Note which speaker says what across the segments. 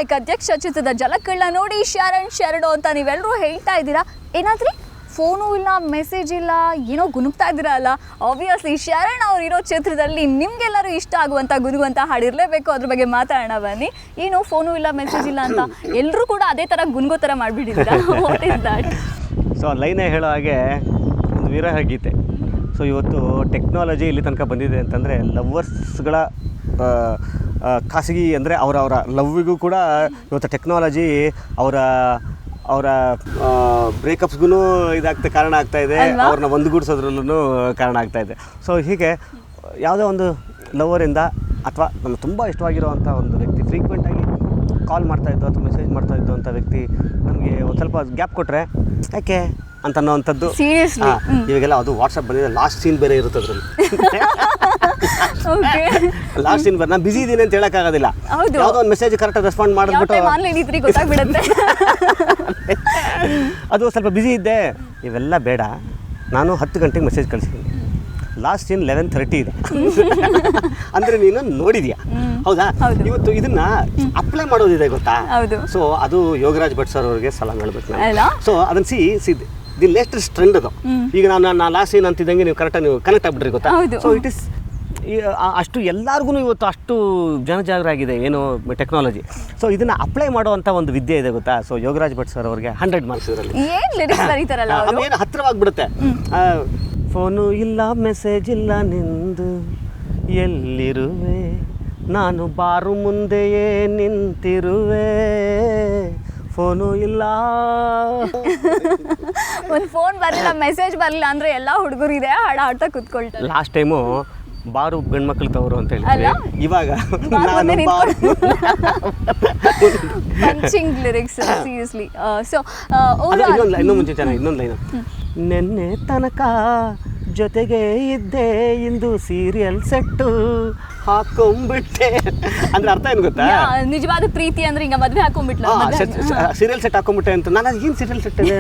Speaker 1: ನಾಯಕ್ ಅಧ್ಯಕ್ಷ ಚಿತ್ರದ ಜಲಕ್ಕಳ್ಳ ನೋಡಿ ಶರಣು ಅಂತ ನೀವೆಲ್ಲರೂ ಹೇಳ್ತಾ ಇದ್ದೀರಾ. ಏನಾದ್ರಿ ಫೋನು ಇಲ್ಲ, ಮೆಸೇಜ್ ಇಲ್ಲ, ಏನೋ ಗುನುಗ್ತಾ ಇದ್ದೀರಾ ಅಲ್ಲ. ಆಬ್ವಿಯಸ್ಲಿ ಶರಣ್ ಅವ್ರು ಇರೋ ಚಿತ್ರದಲ್ಲಿ ನಿಮ್ಗೆಲ್ಲರೂ ಇಷ್ಟ ಆಗುವಂಥ ಗುನುಗುವಂಥ ಹಾಡಿರಲೇಬೇಕು. ಅದ್ರ ಬಗ್ಗೆ ಮಾತಾಡೋಣ ಬನ್ನಿ. ಏನು ಫೋನು ಇಲ್ಲ, ಮೆಸೇಜ್ ಇಲ್ಲ ಅಂತ ಎಲ್ಲರೂ ಕೂಡ ಅದೇ ಥರ ಗುನ್ಗೋ ಥರ ಮಾಡಿಬಿಟ್ಟಿದ್ದೀರಾ. What is that?
Speaker 2: ಸೊ ಲೈನೇ ಹೇಳೋ ಹಾಗೆ ಒಂದು ವಿರಹ ಗೀತೆ. ಸೊ ಇವತ್ತು ಟೆಕ್ನಾಲಜಿ ಇಲ್ಲಿ ತನಕ ಬಂದಿದೆ ಅಂತಂದರೆ ಲವ್ವರ್ಸ್ಗಳ ಖಾಸಗಿ ಅಂದರೆ ಅವರ ಲವ್ವಿಗೂ ಕೂಡ ಇವತ್ತು ಟೆಕ್ನಾಲಜಿ ಅವರ ಬ್ರೇಕಪ್ಸ್ಗೂ ಕಾರಣ ಆಗ್ತಾಯಿದೆ, ಅವ್ರನ್ನ ಒಂದುಗೂಡಿಸೋದ್ರಲ್ಲೂ ಕಾರಣ ಆಗ್ತಾಯಿದೆ. ಸೊ ಹೀಗೆ ಯಾವುದೋ ಒಂದು ಲವರಿಂದ ಅಥವಾ ನಮಗೆ ತುಂಬ ಇಷ್ಟವಾಗಿರೋವಂಥ ಒಂದು ವ್ಯಕ್ತಿ ಫ್ರೀಕ್ವೆಂಟಾಗಿ ಕಾಲ್ ಮಾಡ್ತಾಯಿದ್ದು ಅಥವಾ ಮೆಸೇಜ್ ಮಾಡ್ತಾಯಿದ್ದು ಅಂಥ ವ್ಯಕ್ತಿ ನಮಗೆ ಒಂದು ಸ್ವಲ್ಪ ಗ್ಯಾಪ್ ಕೊಟ್ಟರೆ ಯಾಕೆ ಅಂತ ಅನ್ನೋವಂಥದ್ದು. ಇವಾಗೆಲ್ಲ ಅದು ವಾಟ್ಸಪ್ ಬಂದಿದೆ, ಲಾಸ್ಟ್ ಸೀನ್ ಬೇರೆ ಇರುತ್ತೆ ಅದರಲ್ಲಿ. ಲಾಸ್ಟ್ ಸೀನ್ ನಾನು ಬಿಸಿ ಇದ್ದೀನಿ ಅಂತ ಹೇಳೋಕ್ಕಾಗೋದಿಲ್ಲ. ಯಾವುದೋ ಒಂದು ಮೆಸೇಜ್ ಕರೆಕ್ಟಾಗಿ ರೆಸ್ಪಾಂಡ್ ಮಾಡಿಬಿಟ್ಟು ಅದು ಸ್ವಲ್ಪ ಬಿಸಿ ಇದ್ದೆ, ಇವೆಲ್ಲ ಬೇಡ, ನಾನು 10 ಗಂಟೆಗೆ ಮೆಸೇಜ್ ಕಳಿಸಿದ್ದೀನಿ, ಲಾಸ್ಟ್ ಸೀನ್ 11:30 ಇದೆ ಅಂದರೆ ನೀನು ನೋಡಿದ್ಯಾ, ಹೌದಾ? ಇವತ್ತು ಇದನ್ನ ಅಪ್ಲೈ ಮಾಡೋದಿದೆ ಗೊತ್ತಾ? ಸೊ ಅದು ಯೋಗರಾಜ್ ಭಟ್ ಸರ್ ಅವ್ರಿಗೆ ಸಲಾಮ್ ಹೇಳ್ಬೇಕು ನಾನು. ಸೊ ಅದನ್ನು ದಿ ಲೇಟೆಸ್ಟ್ ಟ್ರೆಂಡ್ ಅದು. ಈಗ ನಾನು ಲಾಸ್ಟ್ ಸೀನ್ ಅಂತಿದ್ದಂಗೆ ನೀವು ಕರೆಕ್ಟಾಗಿ ಕನೆಕ್ಟ್ ಆಗ್ಬಿಟ್ರಿ ಗೊತ್ತಾ? ಸೊ ಇಟ್ ಇಸ್ ಅಷ್ಟು ಎಲ್ಲರಿಗೂ ಇವತ್ತು ಅಷ್ಟು ಜನಜಾಗರಾಗಿದೆ ಏನು ಟೆಕ್ನಾಲಜಿ. ಸೊ ಇದನ್ನು ಅಪ್ಲೈ ಮಾಡುವಂಥ ಒಂದು ವಿದ್ಯೆ ಇದೆ ಗೊತ್ತಾ? ಸೊ ಯೋಗರಾಜ್ ಭಟ್ ಸರ್ ಅವ್ರಿಗೆ 100 ಮಾರ್ಕ್ಸ್ ಇದರಲ್ಲಿ. ಏನು ಹತ್ತಿರವಾಗ್ಬಿಡುತ್ತೆ. ಫೋನು ಇಲ್ಲ, ಮೆಸೇಜ್ ಇಲ್ಲ, ನಿಂದು ಎಲ್ಲಿರುವೆ, ನಾನು ಬಾರು ಮುಂದೆಯೇ ನಿಂತಿರುವೆ, ಫೋನು ಇಲ್ಲ.
Speaker 1: ಒಂದು ಫೋನ್ ಬರಲಿಲ್ಲ, ಮೆಸೇಜ್ ಬರಲಿಲ್ಲ ಅಂದರೆ ಎಲ್ಲ ಹುಡುಗರು ಇದೆ ಹಾಡ್ತಾ ಕೂತ್ಕೊಳ್ತಾರೆ.
Speaker 2: ಲಾಸ್ಟ್ ಟೈಮು ಬಾರು ಗಂಡ್ಮಕ್ಳು ತವರು ಅಂತ ಹೇಳಿದ್ರೆ, ಇವಾಗ
Speaker 1: ಪಂಚಿಂಗ್ ಲಿರಿಕ್ಸ್ ಸೀರಿಯಸ್ಲಿ. ಸೊ
Speaker 2: ಇನ್ನೂ ಮುಂಚೆ ಚೆನ್ನಾಗಿ ಇನ್ನೊಂದು ಲೈನು, ನೆನ್ನೆ ತನಕ ಜೊತೆಗೆ ಇದ್ದೆ, ಇಂದು ಸೀರಿಯಲ್ ಸೆಟ್ಟು ಹಾಕೊಂಡ್ಬಿಟ್ಟೆ ಅಂದ್ರೆ ಅರ್ಥ ಏನು ಗೊತ್ತಾ?
Speaker 1: ನಿಜವಾದ ಪ್ರೀತಿ ಅಂದ್ರೆ ಹಿಂಗ ಮದ್ವೆ ಹಾಕೊಂಡ್ಬಿಟ್ಲ,
Speaker 2: ಸೀರಿಯಲ್ ಸೆಟ್ ಹಾಕೊಂಡ್ಬಿಟ್ಟೆ ಅಂತ. ನಾನು ಏನು ಸೀರಿಯಲ್ ಸೆಟ್ ಇದೆ,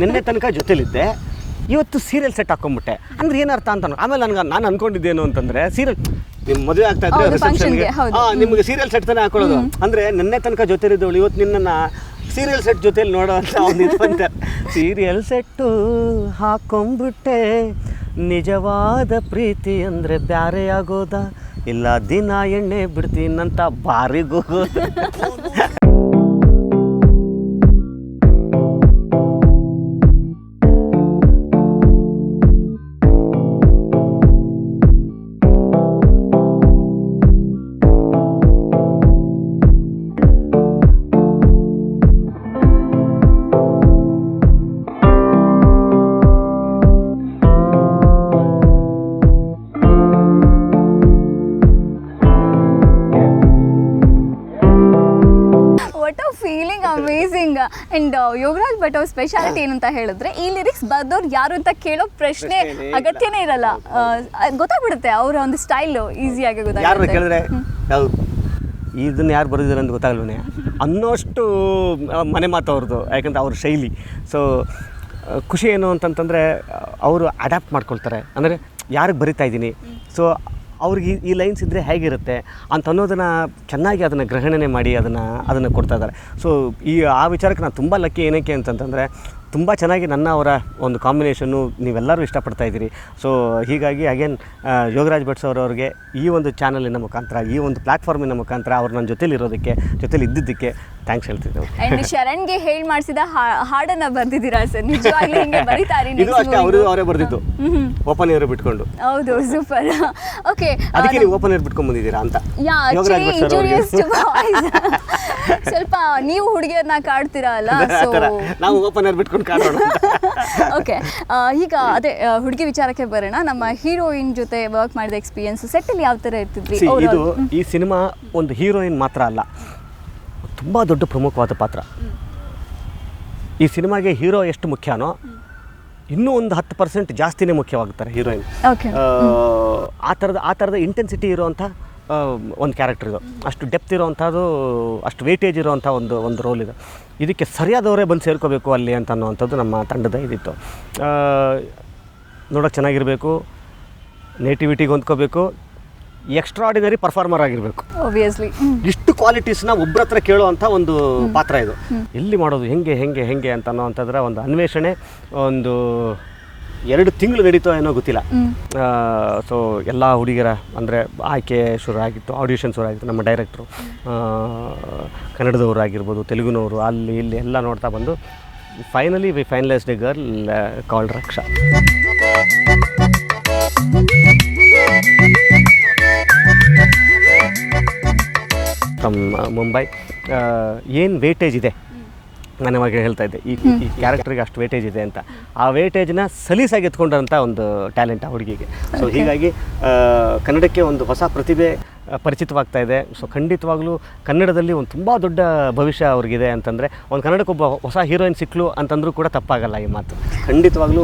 Speaker 2: ನಿನ್ನೆ ತನಕ ಜೊತೆಲಿದ್ದೆ, ಇವತ್ತು ಸೀರಿಯಲ್ ಸೆಟ್ ಹಾಕೊಂಡ್ಬಿಟ್ಟೆ ಅಂದ್ರೆ ಏನರ್ಥ ಅಂತ. ಆಮೇಲೆ ನಾನು ಅನ್ಕೊಂಡಿದ್ದೇನು ಅಂತಂದ್ರೆ, ಸೀರಿಯಲ್ ನಿಮ್ಮ ಮದುವೆ ಆಗ್ತಾ ಇದ್ರೆ ರಿಸೆಪ್ಷನ್ಗೆ ನಿಮ್ಗೆ ಸೀರಿಯಲ್ ಸೆಟ್ ತಾನೇ ಹಾಕೊಳ್ಳೋದು ಅಂದ್ರೆ, ನಿನ್ನೆ ತನಕ ಜೊತೆಲಿದ್ದವಳು ಇವತ್ತು ನಿನ್ನನ್ನು ಸೀರಿಯಲ್ ಸೆಟ್ ಜೊತೆಲಿ ನೋಡೋ ಅಂತ ಒಂದು ಇದ್ವಂತೆ. ಸೀರಿಯಲ್ ಸೆಟ್ಟು ಹಾಕೊಂಡ್ಬಿಟ್ಟೆ, ನಿಜವಾದ ಪ್ರೀತಿ ಅಂದರೆ ಬ್ಯಾರೆ ಆಗೋದ, ಇಲ್ಲ ದಿನ ಎಣ್ಣೆ ಬಿಡ್ತೀನಂತ ಬಾರಿಗೋಗೋದು.
Speaker 1: ಅಮೇಸಿಂಗ್. ಅಂಡ್ ಯೋಗರಾಜ್ ಭಟ್ ಅವ್ರ ಸ್ಪೆಷಾಲಿಟಿ ಏನಂತ ಹೇಳಿದ್ರೆ, ಈ ಲಿರಿಕ್ಸ್ ಬರ್ದವ್ರು ಯಾರು ಅಂತ ಕೇಳೋ ಪ್ರಶ್ನೆ ಅಗತ್ಯನೇ ಇರಲ್ಲ. ಗೊತ್ತಾಗ್ಬಿಡುತ್ತೆ ಅವರ ಒಂದು ಸ್ಟೈಲು ಈಸಿಯಾಗಿ ಗೊತ್ತಾಗುತ್ತೆ.
Speaker 2: ಇದನ್ನು ಯಾರು ಬರೆದಿದ್ದಾರೆ ಅಂತ ಗೊತ್ತಾಗಲ್ವೇ ಅನ್ನೋಷ್ಟು ಮನೆ ಮಾತು ಅವ್ರದ್ದು, ಯಾಕಂದ್ರೆ ಅವ್ರ ಶೈಲಿ. ಸೊ ಖುಷಿ ಏನು ಅಂತಂತಂದರೆ ಅವರು ಅಡ್ಯಾಪ್ಟ್ ಮಾಡ್ಕೊಳ್ತಾರೆ. ಅಂದರೆ ಯಾರಿಗೆ ಬರಿತಾ ಇದ್ದೀನಿ, ಸೊ ಅವ್ರಿಗೆ ಈ ಲೈನ್ಸ್ ಇದ್ದರೆ ಹೇಗಿರುತ್ತೆ ಅಂತ ಅನ್ನೋದನ್ನು ಚೆನ್ನಾಗಿ ಅದನ್ನು ಗ್ರಹಣನೆ ಮಾಡಿ ಅದನ್ನು ಕೊಡ್ತಾ ಇದ್ದಾರೆ. ಸೊ ಆ ವಿಚಾರಕ್ಕೆ ನಾನು ತುಂಬ ಲಕ್ಕಿ. ಏನಕ್ಕೆ ಅಂತಂತಂದರೆ ತುಂಬ ಚೆನ್ನಾಗಿ ಅವರ ಒಂದು ಕಾಂಬಿನೇಷನ್ನು ನೀವೆಲ್ಲರೂ ಇಷ್ಟಪಡ್ತಾ ಇದ್ದೀರಿ. ಸೊ ಹೀಗಾಗಿ ಅಗೇನ್ ಯೋಗರಾಜ್ ಭಟ್ ಸರ್ ಅವ್ರಿಗೆ ಈ ಒಂದು ಚಾನಲಿನ ಮುಖಾಂತರ, ಈ ಒಂದು ಪ್ಲ್ಯಾಟ್ಫಾರ್ಮಿನ ಮುಖಾಂತರ ಅವ್ರು ನನ್ನ ಜೊತೆಲಿ ಇದ್ದಿದ್ದಕ್ಕೆ ಥ್ಯಾಂಕ್ಸ್ ಹೇಳ್ತಿದ್ದೇವೆ.
Speaker 1: ಆ್ಯಂಡ್ ಶರಣ್ಗೆ ಹೇಳಿ ಮಾಡಿಸಿದ ಹಾಡನ್ನು ಬರ್ದಿದ್ದೀರಾ ಸರ್? ನಿಜವಾಗ್ಲೂ ಹಿಂಗೆ ಬರೀತಾರೆ?
Speaker 2: ಇದು ಅಷ್ಟೇ, ಅವರೇ ಬರೆದಿದ್ದು, ಓಪನ್ ಏರ್ ಬಿಟ್ಕೊಂಡು.
Speaker 1: ಹೌದು, ಸೂಪರ್. ಓಕೆ,
Speaker 2: ಅದಕ್ಕೆ ನೀವು ಓಪನ್ ಏರ್ ಬಿಟ್ಕೊಂಡು ಬಂದಿದ್ದೀರಾ ಅಂತ.
Speaker 1: ಸ್ವಲ್ಪ ನೀವು ಹುಡುಗಿಯರನ್ನ ಕಾಡ್ತೀರಾ ಅಲ್ಲ, ಸೊ
Speaker 2: ನಾವು ಓಪನ್ ಏರ್ ಬಿಟ್ಕೊಂಡು ಕಾಡೋಣ.
Speaker 1: ಓಕೆ, ಈಗ ಅದೇ ಹುಡುಗಿ ವಿಚಾರಕ್ಕೆ ಬರೋಣ. ನಮ್ಮ ಹೀರೋಯಿನ್ ಜೊತೆ ವರ್ಕ್ ಮಾಡಿದ ಎಕ್ಸ್ಪೀರಿಯನ್ಸ್ ಸೆಟ್ಟಲ್ಲಿ ಯಾವ ಥರ ಇರ್ತಿದ್ರಿ?
Speaker 2: ಇದು ಈ ಸಿನಿಮಾ ಒಂದು ಹೀರೋಯಿನ್ ಮಾತ್ರ ಅಲ್ಲ, ತುಂಬ ದೊಡ್ಡ ಪ್ರಮುಖವಾದ ಪಾತ್ರ. ಈ ಸಿನಿಮಾಗೆ ಹೀರೋ ಎಷ್ಟು ಮುಖ್ಯನೋ ಇನ್ನೂ ಒಂದು 10% ಜಾಸ್ತಿನೇ ಮುಖ್ಯವಾಗ್ತಾರೆ ಹೀರೋಯಿನ್. ಆ ಥರದ ಇಂಟೆನ್ಸಿಟಿ ಇರೋವಂಥ ಒಂದು ಕ್ಯಾರೆಕ್ಟರ್ ಇದು. ಅಷ್ಟು ಡೆಪ್ತ್ ಇರೋವಂಥದ್ದು, ಅಷ್ಟು ವೇಟೇಜ್ ಇರೋವಂಥ ಒಂದು ರೋಲ್ ಇದು. ಇದಕ್ಕೆ ಸರಿಯಾದವರೇ ಬಂದು ಸೇರ್ಕೋಬೇಕು ಅಲ್ಲಿ ಅಂತ ಅನ್ನೋವಂಥದ್ದು ನಮ್ಮ ತಂಡದ ಇದಿತ್ತು. ನೋಡೋಕ್ಕೆ ಚೆನ್ನಾಗಿರಬೇಕು, ನೇಟಿವಿಟಿಗೆ ಹೊಂದ್ಕೋಬೇಕು, ಎಕ್ಸ್ಟ್ರಾಡಿನರಿ ಪರ್ಫಾರ್ಮರ್ ಆಗಿರಬೇಕು.
Speaker 1: ಆಬ್ವಿಯಸ್ಲಿ
Speaker 2: ಇಷ್ಟು ಕ್ವಾಲಿಟೀಸ್ನ ಒಬ್ಬರ ಹತ್ರ ಕೇಳುವಂಥ ಒಂದು ಪಾತ್ರ ಇದು. ಎಲ್ಲಿ ಮಾಡೋದು, ಹೆಂಗೆ ಅಂತ ಅನ್ನೋವಂಥದ್ರ ಒಂದು ಅನ್ವೇಷಣೆ ಒಂದು 2 ತಿಂಗಳು ನಡೀತೋ ಏನೋ ಗೊತ್ತಿಲ್ಲ. ಸೊ ಎಲ್ಲ ಹುಡುಗಿಯರ ಅಂದರೆ ಆಯ್ಕೆ ಶುರು ಆಗಿತ್ತು, ಆಡಿಷನ್ ಶುರು ಆಗಿತ್ತು. ನಮ್ಮ ಡೈರೆಕ್ಟ್ರು ಕನ್ನಡದವರು ಆಗಿರ್ಬೋದು, ತೆಲುಗುನವರು, ಅಲ್ಲಿ ಇಲ್ಲಿ ಎಲ್ಲ ನೋಡ್ತಾ ಬಂದು finally we finalised A girl called Raksha from Mumbai. ಏನು ವೇಟೇಜ್ ಇದೆ, ನಾನು ಇವಾಗ ಹೇಳ್ತಾ ಇದ್ದೆ ಈ ಕ್ಯಾರೆಕ್ಟರ್ಗೆ ಅಷ್ಟು ವೇಟೇಜ್ ಇದೆ ಅಂತ. ಆ ವೇಟೇಜ್ನ ಸಲೀಸಾಗಿ ಎತ್ಕೊಂಡಂಥ ಒಂದು ಟ್ಯಾಲೆಂಟ್ ಆ ಹುಡುಗಿಗೆ. ಸೊ ಹೀಗಾಗಿ ಕನ್ನಡಕ್ಕೆ ಒಂದು ಹೊಸ ಪ್ರತಿಭೆ ಪರಿಚಿತವಾಗ್ತಾ ಇದೆ. ಸೊ ಖಂಡಿತವಾಗ್ಲೂ ಕನ್ನಡದಲ್ಲಿ ಒಂದು ತುಂಬ ದೊಡ್ಡ ಭವಿಷ್ಯ ಅವ್ರಿಗಿದೆ ಅಂತಂದರೆ, ಒಂದು ಕನ್ನಡಕ್ಕೊಬ್ಬ ಹೊಸ ಹೀರೋಯಿನ್ ಸಿಕ್ಕಲು ಅಂತಂದ್ರೂ ಕೂಡ ತಪ್ಪಾಗಲ್ಲ ಈ ಮಾತು. ಖಂಡಿತವಾಗ್ಲೂ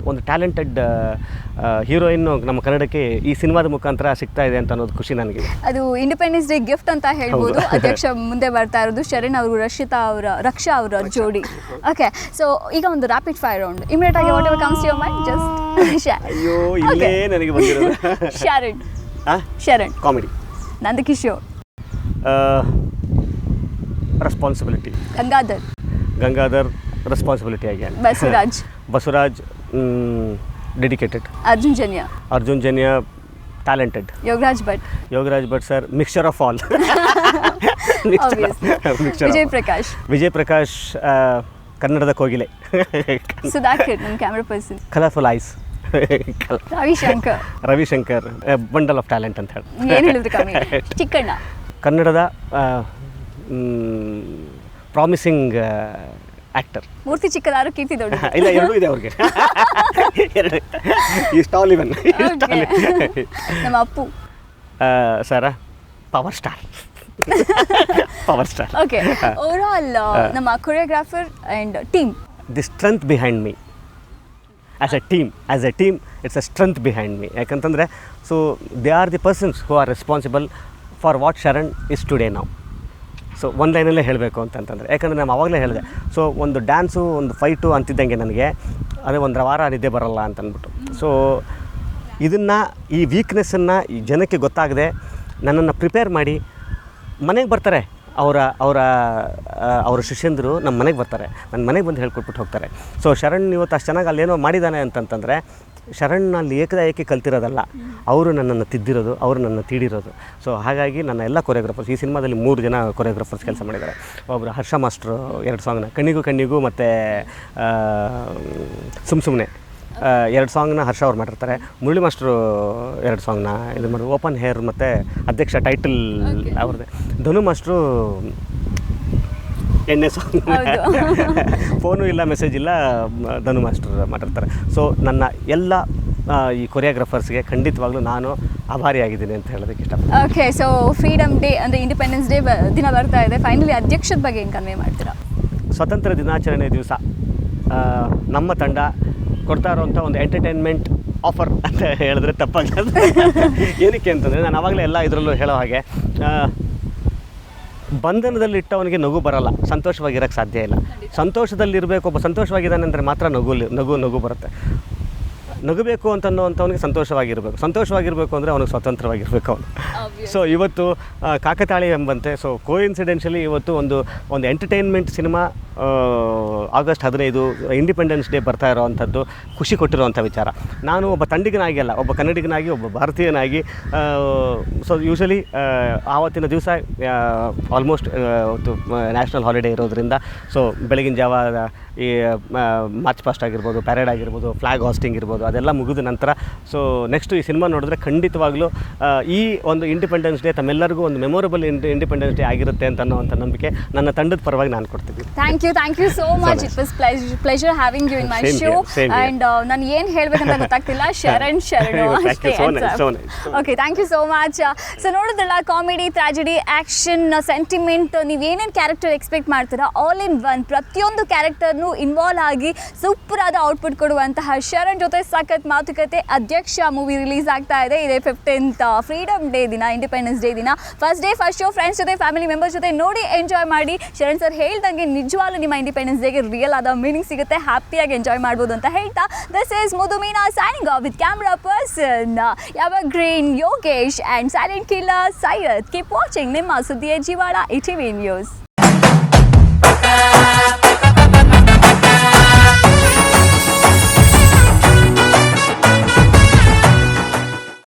Speaker 2: ಒಂದು ಟ್ಯಾಲೆಂಟೆಡ್ ಹೀರೋಯಿನ್ನು ನಮ್ಮ ಕನ್ನಡಕ್ಕೆ ಈ ಸಿನಿಮಾದ ಮುಖಾಂತರ ಸಿಗ್ತಾ ಇದೆ ಅಂತ ಅನ್ನೋದು ಖುಷಿ ನನಗೆ.
Speaker 1: ಅದು ಇಂಡಿಪೆಂಡೆನ್ಸ್ ಡೇ ಗಿಫ್ಟ್ ಅಂತ ಹೇಳ್ಬೋದು. ಅಧ್ಯಕ್ಷ ಮುಂದೆ ಬರ್ತಾ ಇರೋದು ಶರಣ್ ಅವರು, ರಕ್ಷಾ ಅವರ ಜೋಡಿ. ಓಕೆ, ಸೊ ಈಗ ಒಂದು ರ್ಯಾಪಿಡ್ ಫೈರ್ ರೌಂಡ್. ಇಮಿಡಿಯೇಟ್ ಆಗಿ whatever comes to your mind just.
Speaker 2: ಅಯ್ಯೋ, ಇಲ್ಲೇ ನನಗೆ ಬಂದಿರೋದು.
Speaker 1: Sharan
Speaker 2: comedy.
Speaker 1: Nandakishore
Speaker 2: responsibility. Gangadhar responsibility ಆಗಿ. Basavaraj dedicated. Arjun Janya talented. Yogaraj Bhat sir mixture of all. Vijay Prakash ಕನ್ನಡದ ಕೋಗಿಲೆ.
Speaker 1: ಸುಧಾಕರ್ ನಮ್ಮ camera person.
Speaker 2: Colourful eyes. Ravishankar bundle of talent ಅಂತ ಹೇಳಿ.
Speaker 1: ಚಿಕ್ಕಣ್ಣ
Speaker 2: ಕನ್ನಡದ ಪ್ರಾಮಿಸಿಂಗ್ ಆ್ಯಕ್ಟರ್.
Speaker 1: ಮೂರ್ತಿ ಚಿಕ್ಕದಾರು, ಕೀರ್ತಿ ದೊಡ್ಡ.
Speaker 2: ಇಲ್ಲ, ಎರಡೂ ಇದೆ ಅವ್ರಿಗೆ. ಈಸ್ಟ್ ಆಲ್ ಇವನ್.
Speaker 1: ನಮ್ಮ Appu
Speaker 2: sir power star.
Speaker 1: Okay, overall ನಮ್ಮ choreographer and team.
Speaker 2: The strength behind me as a team it's a strength behind me. ಯಾಕಂತಂದರೆ so they are the persons who are responsible for what Sharan is today ನಾವು. So ಒಂದು ಲೈನಲ್ಲೇ ಹೇಳಬೇಕು ಅಂತಂತಂದರೆ, ಯಾಕಂದರೆ ನಾನು ಆವಾಗಲೇ ಹೇಳಿದೆ, ಸೊ ಒಂದು ಡ್ಯಾನ್ಸು ಒಂದು ಫೈಟು ಅಂತಿದ್ದಂಗೆ ನನಗೆ ಅದೇ ಒಂದು ವಾರ ನಿದ್ದೆ ಬರೋಲ್ಲ ಅಂತಂದ್ಬಿಟ್ಟು. ಸೊ ಇದನ್ನು, ಈ ವೀಕ್ನೆಸ್ಸನ್ನು ಈ ಜನಕ್ಕೆ ಗೊತ್ತಾಗದೆ ನನ್ನನ್ನು ಪ್ರಿಪೇರ್ ಮಾಡಿ ಮನೆಗೆ ಬರ್ತಾರೆ. ಅವರ ಶಿಷ್ಯಂದರು ನಮ್ಮ ಮನೆಗೆ ಬರ್ತಾರೆ, ನನ್ನ ಮನೆಗೆ ಬಂದು ಹೇಳ್ಕೊಟ್ಬಿಟ್ಟು ಹೋಗ್ತಾರೆ. ಸೊ ಶರಣ್ ಇವತ್ತು ಅಷ್ಟು ಚೆನ್ನಾಗಿ ಅಲ್ಲೇನೋ ಮಾಡಿದ್ದಾನೆ ಅಂತಂತಂದರೆ, ಶರಣ್ ಅಲ್ಲಿ ಏಕದಾಯಕಿ ಕಲ್ತಿರೋದಲ್ಲ, ಅವರು ನನ್ನನ್ನು ತಿದ್ದಿರೋದು, ಅವರು ನನ್ನ ತೀಡಿರೋದು. ಸೊ ಹಾಗಾಗಿ ನನ್ನ ಎಲ್ಲ ಕೊರಿಯೋಗ್ರಾಫರ್ಸ್, ಈ ಸಿನಿಮಾದಲ್ಲಿ 3 ಜನ ಕೊರಿಯೋಗ್ರಾಫರ್ಸ್ ಕೆಲಸ ಮಾಡಿದ್ದಾರೆ. ಒಬ್ಬರು ಹರ್ಷ ಮಾಸ್ಟ್ರು 2 ಸಾಂಗ್ನ, ಕಣ್ಣಿಗೂ ಮತ್ತು ಸುಮ್ಮನೆ 2 ಸಾಂಗ್ನ ಹರ್ಷ ಅವ್ರು ಮಾಡಿರ್ತಾರೆ. ಮುರಳಿ ಮಾಸ್ಟ್ರು 2 ಸಾಂಗ್ನ ಇದು ಮಾಡಿ, ಓಪನ್ ಹೇರ್ ಮತ್ತು ಅಧ್ಯಕ್ಷ ಟೈಟಲ್ ಅವ್ರದ್ದೇ. ಧನು ಮಾಸ್ಟ್ರು ಎಣ್ಣೆ ಸಾಂಗ್, ಫೋನು ಇಲ್ಲ, ಮೆಸೇಜ್ ಇಲ್ಲ, ಧನು ಮಾಸ್ಟರ್ ಮಾಡಿರ್ತಾರೆ. ಸೊ ನನ್ನ ಎಲ್ಲ ಈ ಕೊರಿಯೋಗ್ರಾಫರ್ಸ್ಗೆ ಖಂಡಿತವಾಗ್ಲೂ ನಾನು ಆಭಾರಿಯಾಗಿದ್ದೀನಿ ಅಂತ ಹೇಳೋದಕ್ಕೆ ಇಷ್ಟಪಡ್ತೀನಿ.
Speaker 1: ಓಕೆ, ಸೊ ಫ್ರೀಡಮ್ ಡೇ ಅಂದರೆ ಇಂಡಿಪೆಂಡೆನ್ಸ್ ಡೇ ದಿನ ಬರ್ತಾ ಇದೆ. ಫೈನಲಿ ಅಧ್ಯಕ್ಷದ ಬಗ್ಗೆ ಏನು ಕನ್ವೆ ಮಾಡ್ತೀರಾ?
Speaker 2: ಸ್ವಾತಂತ್ರ್ಯ ದಿನಾಚರಣೆ ದಿವಸ ನಮ್ಮ ತಂಡ ಕೊಡ್ತಾ ಇರೋವಂಥ ಒಂದು ಎಂಟರ್ಟೈನ್ಮೆಂಟ್ ಆಫರ್ ಅಂತ ಹೇಳಿದ್ರೆ ತಪ್ಪಾಗಲ್ಲ. ಏನಕ್ಕೆ ಅಂತಂದರೆ, ನಾನು ಆವಾಗಲೇ ಎಲ್ಲ ಇದರಲ್ಲೂ ಹೇಳೋ ಹಾಗೆ, ಬಂಧನದಲ್ಲಿಟ್ಟವನಿಗೆ ನಗು ಬರಲ್ಲ, ಸಂತೋಷವಾಗಿರೋಕ್ಕೆ ಸಾಧ್ಯ ಇಲ್ಲ. ಸಂತೋಷದಲ್ಲಿರಬೇಕು, ಒಬ್ಬ ಸಂತೋಷವಾಗಿದ್ದಾನೆ ಅಂದರೆ ಮಾತ್ರ ನಗು ಬರುತ್ತೆ. ನಗಬೇಕು ಅಂತನ್ನೋವಂಥವನಿಗೆ ಸಂತೋಷವಾಗಿರಬೇಕು ಅಂದರೆ ಅವನಿಗೆ ಸ್ವತಂತ್ರವಾಗಿರಬೇಕು ಅವನು. ಸೊ ಇವತ್ತು ಕಾಕತಾಳಿ ಎಂಬಂತೆ, ಸೊ ಕೋಇನ್ಸಿಡೆನ್ಷಿಯಲಿ ಇವತ್ತು ಒಂದು entertainment cinema August 15 independence day ಬರ್ತಾ ಇರೋವಂಥದ್ದು ಖುಷಿ ಕೊಟ್ಟಿರೋವಂಥ ವಿಚಾರ. ನಾನು ಒಬ್ಬ ತಂಡಿಗನಾಗಿ ಅಲ್ಲ, ಒಬ್ಬ ಕನ್ನಡಿಗನಾಗಿ, ಒಬ್ಬ ಭಾರತೀಯನಾಗಿ, ಸೊ ಯೂಶಲಿ ಆವತ್ತಿನ ದಿವಸ ಆಲ್ಮೋಸ್ಟ್ ಇವತ್ತು ನ್ಯಾಷನಲ್ ಹಾಲಿಡೇ ಇರೋದ್ರಿಂದ, ಸೊ ಬೆಳಗಿನ ಜಾವ ಈ ಮಾರ್ಚ್ ಪಾಸ್ಟ್ ಆಗಿರ್ಬೋದು, ಪ್ಯಾರೇಡ್ ಆಗಿರ್ಬೋದು, ಫ್ಲಾಗ್ ಹಾಸ್ಟಿಂಗ್ ಇರ್ಬೋದು, ಅದೆಲ್ಲ ಮುಗಿದ ನಂತರ ಸೊ ನೆಕ್ಸ್ಟ್ ಈ ಸಿನಿಮಾ ನೋಡಿದ್ರೆ ಖಂಡಿತವಾಗ್ಲೂ ಈ ಒಂದು ಇಂಡಿಪೆಂಡೆನ್ಸ್ ಡೇ ತಮ್ಮೆಲ್ಲರಿಗೂ ಒಂದು ಮೆಮೊರಬಲ್ ಇಂಡಿಪೆಂಡೆನ್ಸ್ ಡೇ ಆಗಿರುತ್ತೆ ಅಂತ ಅನ್ನೋವಂಥ ನಂಬಿಕೆ ನನ್ನ ತಂಡದ ಪರವಾಗಿ ನಾನು ಕೊಡ್ತಿದ್ದೀನಿ.
Speaker 1: Thank you so much. It was pleasure having you in my show. And ನಾನು ಏನು ಹೇಳಬೇಕಂತ ಗೊತ್ತಾಗ್ತಿಲ್ಲ. Sharan okay, thank you so much. So ನೋಡಿದ್ರಲ್ಲ, ಕಾಮಿಡಿ, ಟ್ರಾಜಿಡಿ, ಆ್ಯಕ್ಷನ್, ಸೆಂಟಿಮೆಂಟ್, ನೀವೇನೇನು ಕ್ಯಾರೆಕ್ಟರ್ ಎಕ್ಸ್ಪೆಕ್ಟ್ ಮಾಡ್ತೀರಾ, ಆಲ್ ಇನ್ ಒನ್. ಪ್ರತಿಯೊಂದು ಕ್ಯಾರೆಕ್ಟರ್ನು ಇನ್ವಾಲ್ವ್ ಆಗಿ ಸೂಪರ್ ಆದ ಔಟ್ಪುಟ್ ಕೊಡುವಂತಹ ಶರಣ್ ಜೊತೆ ತಾಕತ್ ಮಾತುಕತೆ ಅಧ್ಯಕ್ಷ ಮೂವಿ ರಿಲೀಸ್ ಆಗ್ತಾ ಇದೆ. ಇದೇ 15th ಫ್ರೀಡಮ್ ಡೇ ದಿನ, ಇಂಡಿಪೆಂಡೆನ್ಸ್ ಡೇ ದಿನ. First day first show friends ಜೊತೆ ಫ್ಯಾಮಿಲಿ ಮೆಂಬರ್ಸ್ ಜೊತೆ ನೋಡಿ ಎಂಜಾಯ್ ಮಾಡಿ. ಶರಣ್ ಸರ್ ಹೇಳ್ದಂಗೆ ನಿಜವಾಗ್ಲೂ ನಿಮ್ಮ ಇಂಡಿಪೆಂಡೆನ್ಸ್ ಡೇಗೆ ರಿಯಲ್ ಆದ ಮೀನಿಂಗ್ ಸಿಗುತ್ತೆ, ಹ್ಯಾಪಿಯಾಗಿ ಎಂಜಾಯ್ ಮಾಡ್ಬೋದು ಅಂತ ಹೇಳ್ತಾ ದಿಸ್ ಈಸ್ ಮುದುಮೀನಾ signing off with camera person evergreen Yogesh and silent killer Syed. Keep watching ನಿಮ್ಮ ಸುದ್ದಿಯ ಜೀವಾಳ ETV ನ್ಯೂಸ್.